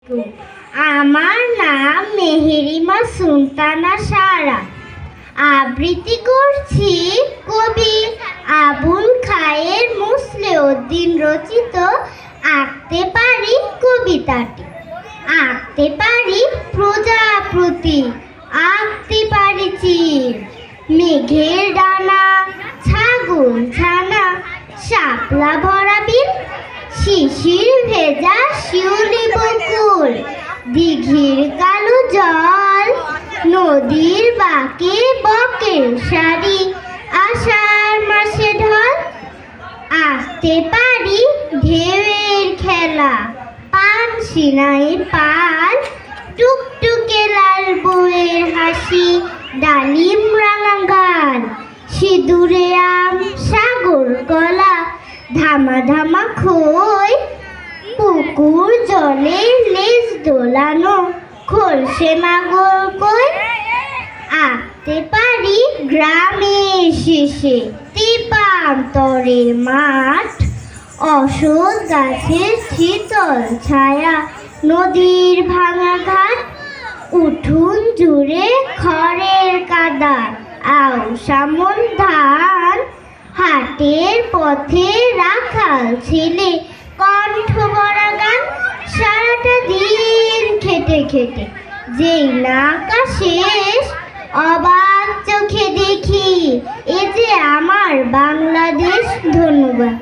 আমার নাম মেহেরিমা সুলতানা সারা। আবৃত্তি করছি কবি আবুল খায়ের মুসলিউদ্দিন রচিত আঁকতে পারি কবিতাটি। আঁকতে পারি প্রজাপতি, আঁকতে পারি চিল, মেঘের ডানা, ছাগল ছানা, শাপলা ভরা বিল, শিশির ভেজা শিউলি বকুল, দিঘির কালো জল, নদীর বাঁকে বকের শাড়ি, আষাঢ় মাসে ঢল। আঁকতে পারি ঢেউয়ের খেলা, পানশিনাইয়ের পাল, টুকটুকে লাল বউয়ের হাসি, ডালিম রাঙা গান, সিঁদুরে আম, সাগর কলা, ধামা ধামা খই, পুকুর জলে লেজ দোলানো, খোলসে মাগর কই। আঁকতে পারি গ্রামের শেষে তেপান্তরের মাঠ, অশোক গাছের শীতল ছায়া, নদীর ভাঙা ঘাট, উঠোন জুড়ে খড়ের কাদা, আউশামন ধান, হাটের পথে রাখাল ছেলে, কণ্ঠ ভরা গান। সারাটা দিন খেটে খেটে যেই না আঁকা শেষ, অবাক চোখে দেখি এ যে আমার বাংলাদেশ। ধন্যবাদ।